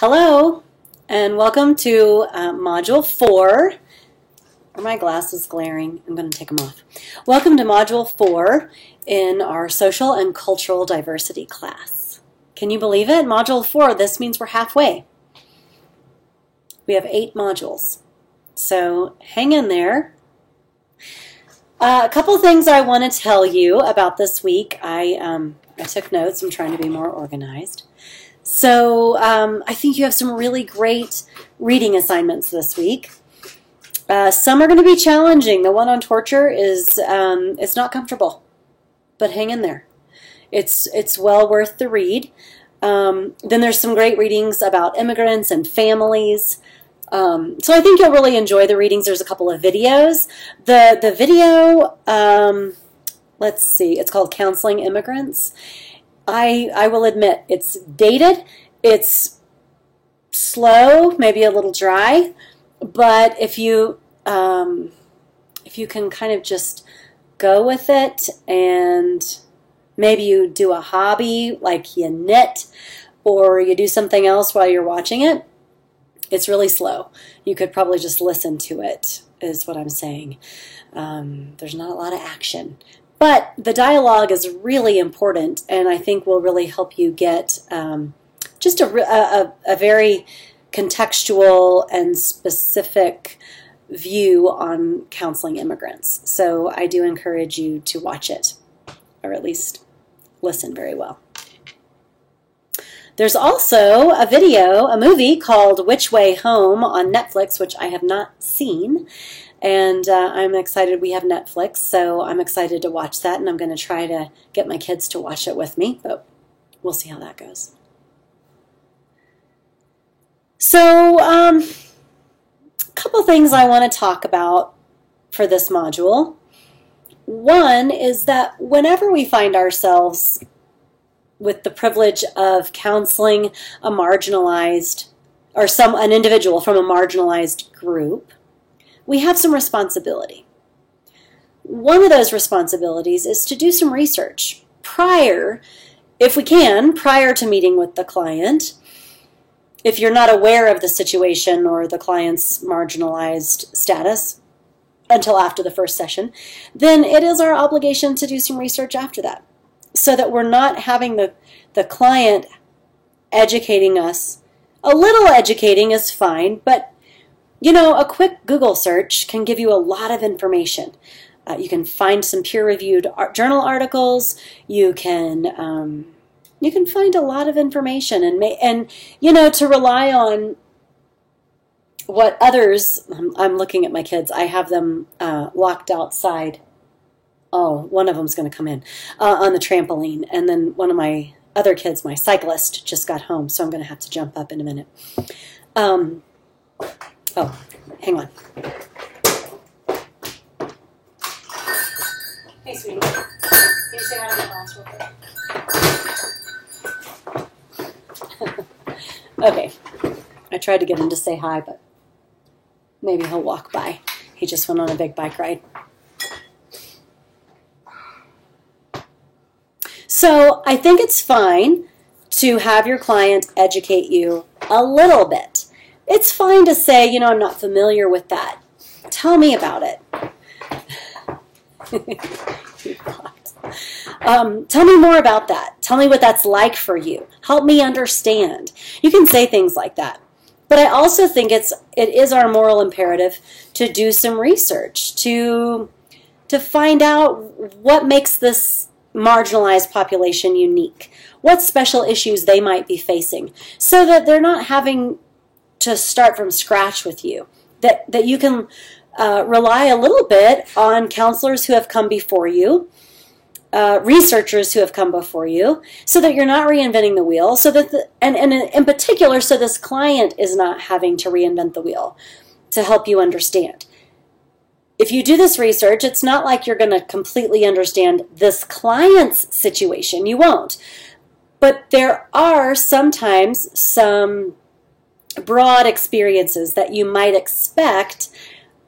Hello, and welcome to Module 4. Are my glasses glaring? I'm going to take them off. Welcome to Module 4 in our Social and Cultural Diversity class. Can you believe it? Module 4, this means we're halfway. We have 8 modules, so hang in there. A couple things I want to tell you about this week. I took notes. I'm trying to be more organized. So I think you have some really great reading assignments this week. Some are going to be challenging. The one on torture is it's not comfortable, but hang in there. It's well worth the read. Then there's some great readings about immigrants and families. So I think you'll really enjoy the readings. There's a couple of videos. The video, let's see, it's called Counseling Immigrants. I will admit it's dated, it's slow, maybe a little dry, but if you can kind of just go with it, and maybe you do a hobby like you knit or you do something else while you're watching it, it's really slow. You could probably just listen to it, is what I'm saying. There's not a lot of action. But the dialogue is really important, and I think will really help you get just a very contextual and specific view on counseling immigrants. So I do encourage you to watch it, or at least listen very well. There's also a movie called Which Way Home on Netflix, which I have not seen. And I'm excited. We have Netflix, so I'm excited to watch that, and I'm going to try to get my kids to watch it with me, but we'll see how that goes. So a couple things I want to talk about for this module. One is that whenever we find ourselves with the privilege of counseling a marginalized, or an individual from a marginalized group, we have some responsibility. One of those responsibilities is to do some research prior to meeting with the client. If you're not aware of the situation or the client's marginalized status until after the first session, then it is our obligation to do some research after that, so that we're not having the client educating us. A little educating is fine, but you know, a quick Google search can give you a lot of information. You can find some peer-reviewed journal articles. You can find a lot of information, and you know, to rely on what others. I'm looking at my kids. I have them locked outside. Oh, one of them's going to come in on the trampoline, and then one of my other kids, my cyclist, just got home, so I'm going to have to jump up in a minute. Oh, hang on. Hey, sweetie. Can you say hi to my class real quick? Okay. I tried to get him to say hi, but maybe he'll walk by. He just went on a big bike ride. So I think it's fine to have your client educate you a little bit. It's fine to say, you know, I'm not familiar with that. Tell me about it. Tell me more about that. Tell me what that's like for you. Help me understand. You can say things like that. But I also think it is our moral imperative to do some research, to find out what makes this marginalized population unique, what special issues they might be facing, so that they're not having to start from scratch with you, that you can rely a little bit on counselors who have come before you, researchers who have come before you, so that you're not reinventing the wheel, so that and in particular, so this client is not having to reinvent the wheel to help you understand. If you do this research, it's not like you're going to completely understand this client's situation. You won't. But there are sometimes some broad experiences that you might expect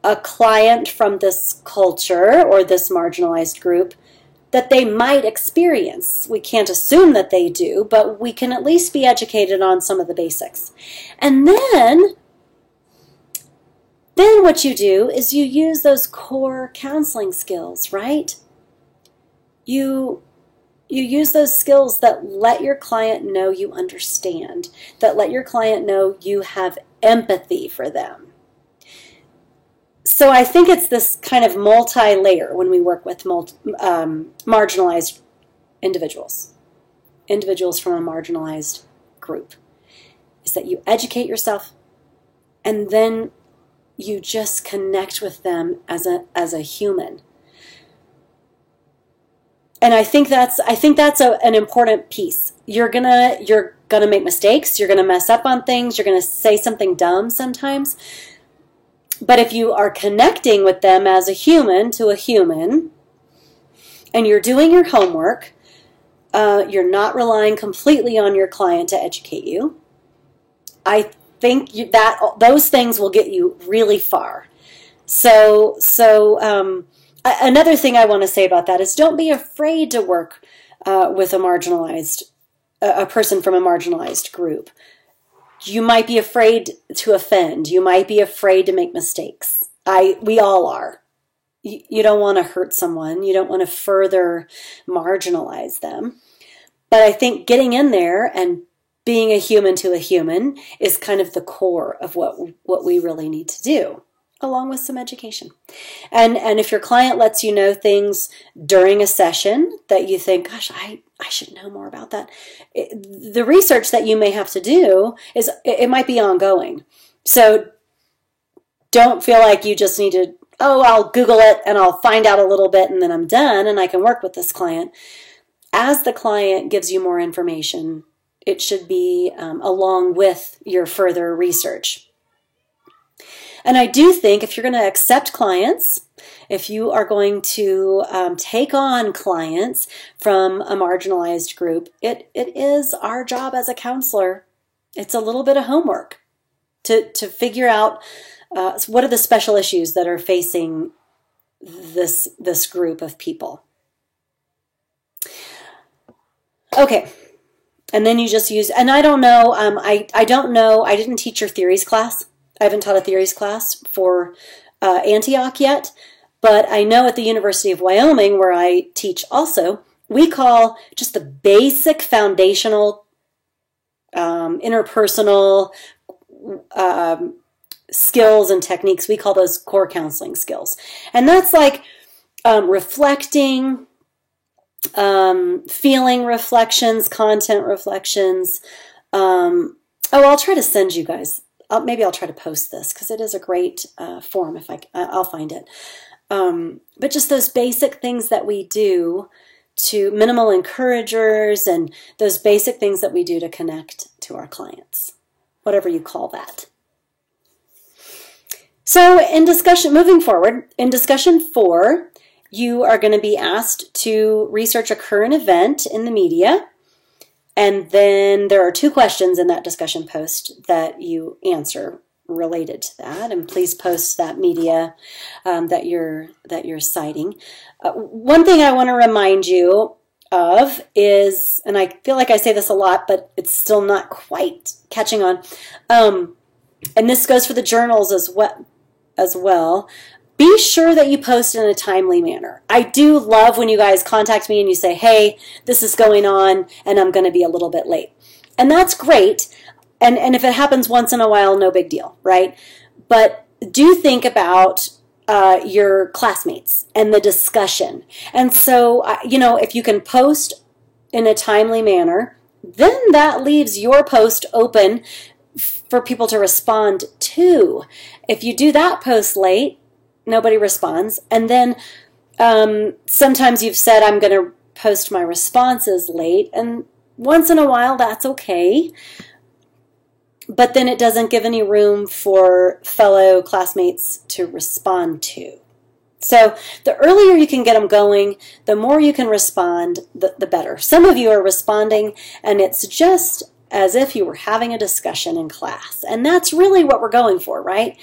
a client from this culture or this marginalized group that they might experience. We can't assume that they do, but we can at least be educated on some of the basics. And then what you do is you use those core counseling skills, right? You use those skills that let your client know you understand, that let your client know you have empathy for them. So I think it's this kind of multi-layer when we work with marginalized individuals from a marginalized group, is that you educate yourself and then you just connect with them as a human. And I think that's an important piece. You're gonna make mistakes. You're gonna mess up on things. You're gonna say something dumb sometimes. But if you are connecting with them as a human to a human, and you're doing your homework, you're not relying completely on your client to educate you, I think that those things will get you really far. So another thing I want to say about that is don't be afraid to work with a person from a marginalized group. You might be afraid to offend. You might be afraid to make mistakes. We all are. You don't want to hurt someone. You don't want to further marginalize them. But I think getting in there and being a human to a human is kind of the core of what we really need to do, along with some education. And if your client lets you know things during a session that you think, gosh, I should know more about that, the research that you may have to do is, it might be ongoing. So don't feel like you just need to, I'll Google it and I'll find out a little bit and then I'm done and I can work with this client. As the client gives you more information, it should be along with your further research. And I do think if you're going to accept clients, if you are going to take on clients from a marginalized group, it is our job as a counselor. It's a little bit of homework to figure out what are the special issues that are facing this group of people. Okay. And then you just use, and I don't know, I don't know, I didn't teach your theories class. I haven't taught a theories class for Antioch yet, but I know at the University of Wyoming, where I teach also, we call just the basic foundational interpersonal skills and techniques, we call those core counseling skills. And that's like reflecting, feeling reflections, content reflections. I'll try to send you guys. Maybe I'll try to post this because it is a great form. If I'll find it. But just those basic things that we do to minimal encouragers and those basic things that we do to connect to our clients, whatever you call that. So in discussion, moving forward, in discussion 4, you are going to be asked to research a current event in the media. And then there are 2 questions in that discussion post that you answer related to that. And please post that media that you're citing. One thing I want to remind you of is, and I feel like I say this a lot, but it's still not quite catching on. And this goes for the journals as well. Be sure that you post in a timely manner. I do love when you guys contact me and you say, hey, this is going on and I'm going to be a little bit late. And that's great. And if it happens once in a while, no big deal, right? But do think about your classmates and the discussion. And so, if you can post in a timely manner, then that leaves your post open for people to respond to. If you do that post late, nobody responds. And then sometimes you've said, I'm going to post my responses late. And once in a while, that's okay. But then it doesn't give any room for fellow classmates to respond to. So the earlier you can get them going, the more you can respond, the better. Some of you are responding, and it's just as if you were having a discussion in class. And that's really what we're going for, right?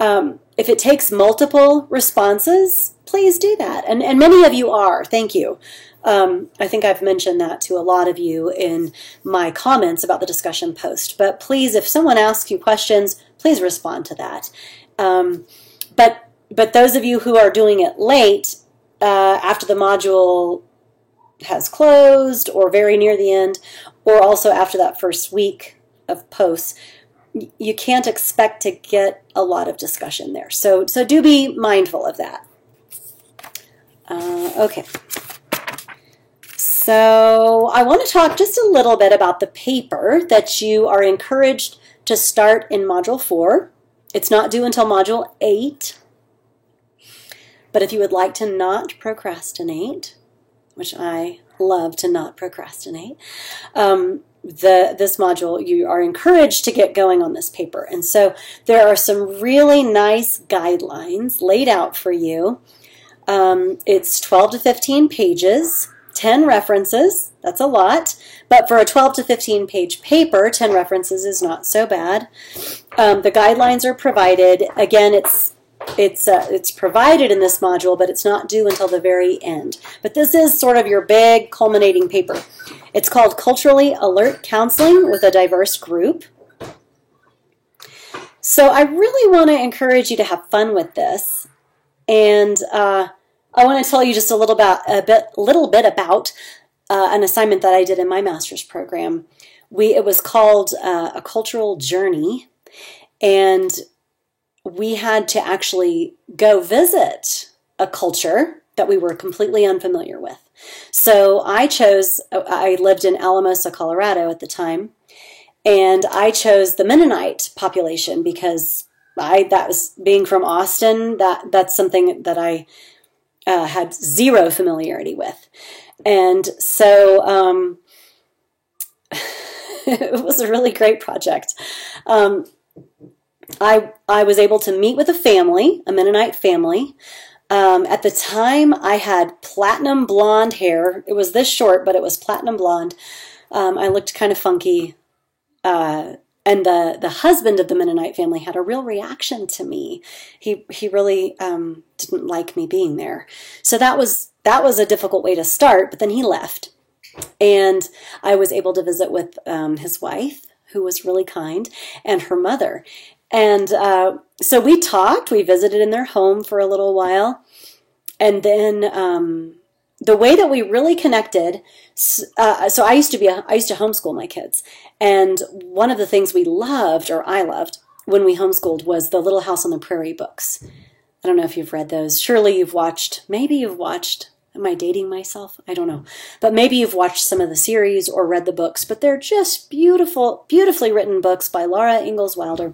If it takes multiple responses, please do that. And many of you are. Thank you. I think I've mentioned that to a lot of you in my comments about the discussion post. But please, if someone asks you questions, please respond to that. But those of you who are doing it late, after the module has closed or very near the end, or also after that first week of posts, you can't expect to get a lot of discussion there. So do be mindful of that. Okay. So I want to talk just a little bit about the paper that you are encouraged to start in Module 4. It's not due until Module 8. But if you would like to not procrastinate, which I love to not procrastinate, this module, you are encouraged to get going on this paper. And so there are some really nice guidelines laid out for you. It's 12 to 15 pages, 10 references. That's a lot. But for a 12 to 15 page paper, 10 references is not so bad. The guidelines are provided. Again, it's provided in this module, but it's not due until the very end. But this is sort of your big culminating paper. It's called Culturally Alert Counseling with a Diverse Group. So I really want to encourage you to have fun with this. And I want to tell you just a little bit about an assignment that I did in my master's program. It was called A Cultural Journey, and we had to actually go visit a culture that we were completely unfamiliar with. So I lived in Alamosa, Colorado at the time, and I chose the Mennonite population because that was being from Austin, that's something that I had zero familiarity with. And so it was a really great project. I was able to meet with a Mennonite family. At the time, I had platinum blonde hair. It was this short, but it was platinum blonde. I looked kind of funky. And the husband of the Mennonite family had a real reaction to me. He really didn't like me being there. So that was a difficult way to start, but then he left. And I was able to visit with his wife, who was really kind, and her mother. And so we talked, we visited in their home for a little while, and then the way that we really connected, so I used to homeschool my kids, and one of the things we loved, or I loved, when we homeschooled was the Little House on the Prairie books. I don't know if you've read those. Surely maybe you've watched, am I dating myself? I don't know. But maybe you've watched some of the series or read the books, but they're just beautifully written books by Laura Ingalls Wilder.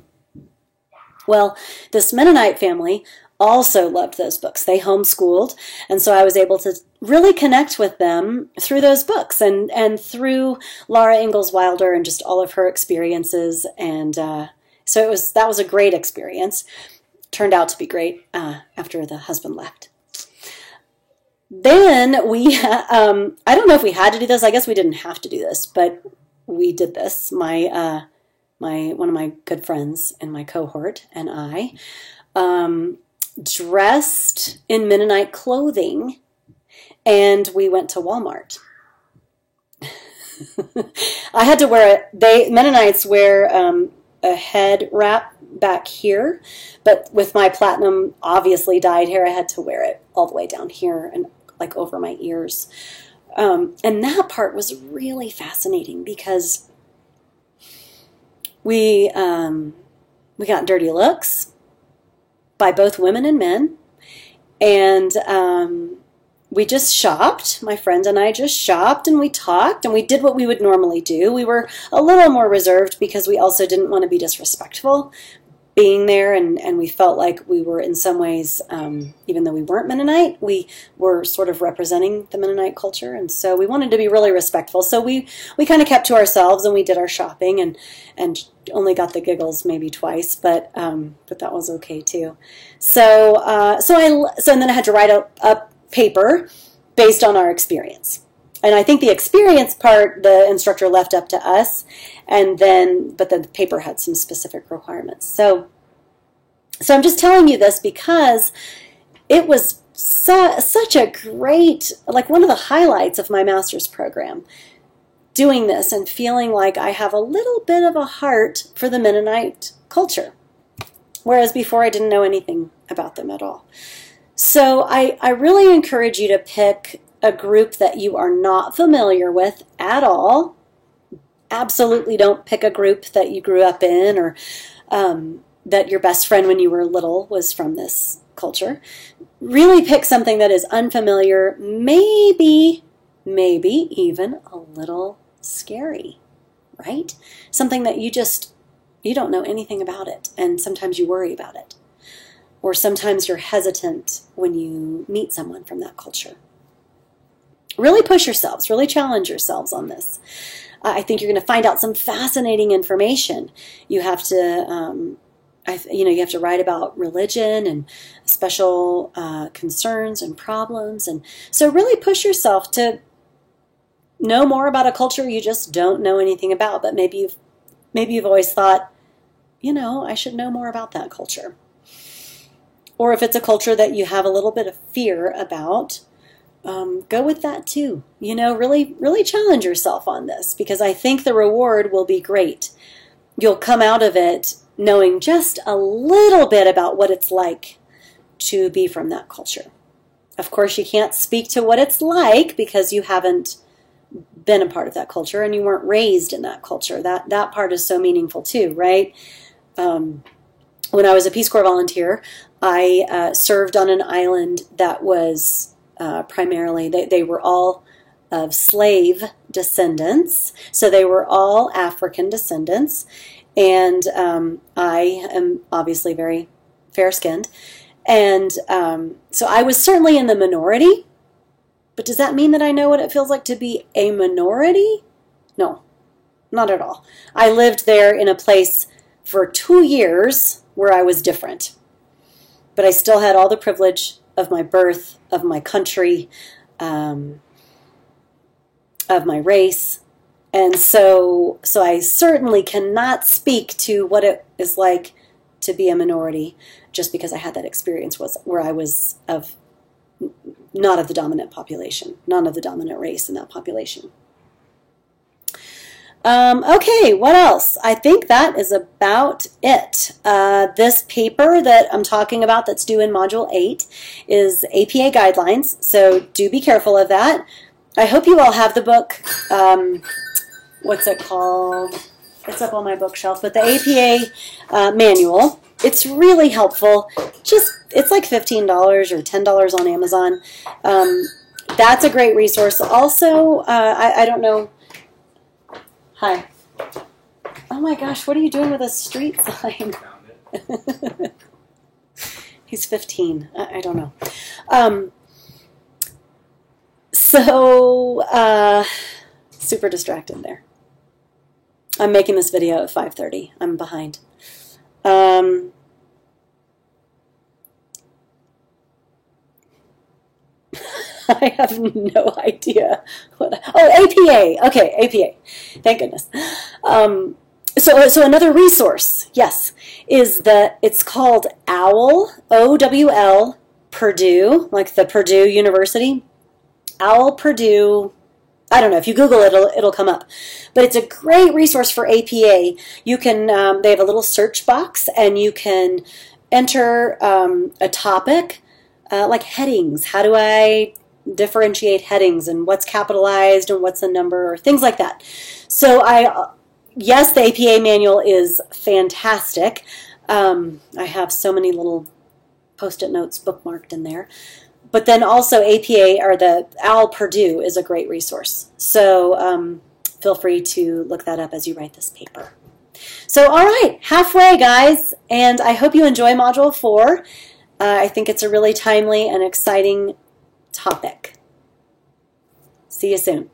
Well, this Mennonite family also loved those books. They homeschooled, and so I was able to really connect with them through those books and through Laura Ingalls Wilder and just all of her experiences. And so that was a great experience. Turned out to be great after the husband left. Then we, I don't know if we had to do this. I guess we didn't have to do this, but we did this. One of my good friends in my cohort and I dressed in Mennonite clothing, and we went to Walmart. I had to wear it. Mennonites wear a head wrap back here, but with my platinum, obviously dyed hair, I had to wear it all the way down here and like over my ears. And that part was really fascinating because we got dirty looks by both women and men, and we just shopped. My friend and I just shopped, and we talked, and we did what we would normally do. We were a little more reserved because we also didn't want to be disrespectful being there, and we felt like we were in some ways, even though we weren't Mennonite, we were sort of representing the Mennonite culture, and so we wanted to be really respectful. So we kind of kept to ourselves, and we did our shopping, and only got the giggles maybe twice, but that was okay too. So and then I had to write a paper based on our experience. And I think the experience part, the instructor left up to us, but the paper had some specific requirements. So I'm just telling you this because it was such a great, like one of the highlights of my master's program, doing this and feeling like I have a little bit of a heart for the Mennonite culture, whereas before I didn't know anything about them at all. So I really encourage you to pick a group that you are not familiar with at all. Absolutely don't pick a group that you grew up in, or that your best friend when you were little was from this culture. Really pick something that is unfamiliar, maybe even a little scary, right? Something that you don't know anything about it, and sometimes you worry about it. Or sometimes you're hesitant when you meet someone from that culture. Really push yourselves, really challenge yourselves on this. I think you're going to find out some fascinating information. You have to, you have to write about religion and special concerns and problems, and so really push yourself to know more about a culture you just don't know anything about. But maybe you've always thought, I should know more about that culture. Or if it's a culture that you have a little bit of fear about, go with that too. Really challenge yourself on this, because I think the reward will be great. You'll come out of it knowing just a little bit about what it's like to be from that culture. Of course, you can't speak to what it's like because you haven't been a part of that culture and you weren't raised in that culture. That part is so meaningful too, right? When I was a Peace Corps volunteer, I served on an island that was primarily, they were all of slave descendants, so they were all African descendants, and I am obviously very fair-skinned, and so I was certainly in the minority. But does that mean that I know what it feels like to be a minority? No, not at all. I lived there in a place for 2 years where I was different. But I still had all the privilege of my birth, of my country, of my race. And so I certainly cannot speak to what it is like to be a minority just because I had that experience where I was not of the dominant population, not of the dominant race in that population. Okay, what else? I think that is about it. This paper that I'm talking about that's due in Module 8 is APA guidelines, so do be careful of that. I hope you all have the book. What's it called? It's up on my bookshelf, but the APA manual. It's really helpful. It's like $15 or $10 on Amazon. That's a great resource. Also, I don't know. Hi. Oh my gosh, what are you doing with a street sign? He's 15. I don't know. Super distracted there. I'm making this video at 5:30. I'm behind. I have no idea. APA. Okay, APA. Thank goodness. So another resource, yes, is it's called OWL, OWL, Purdue, like the Purdue University. OWL Purdue. I don't know, if you Google it, it'll come up. But it's a great resource for APA. You can, they have a little search box, and you can enter a topic, like headings. How do I differentiate headings, and what's capitalized and what's a number, or things like that. So yes, the APA manual is fantastic. I have so many little Post-it notes bookmarked in there. But then also APA, or the OWL Purdue, is a great resource. So feel free to look that up as you write this paper. So all right, halfway, guys, and I hope you enjoy Module 4. I think it's a really timely and exciting topic. See you soon.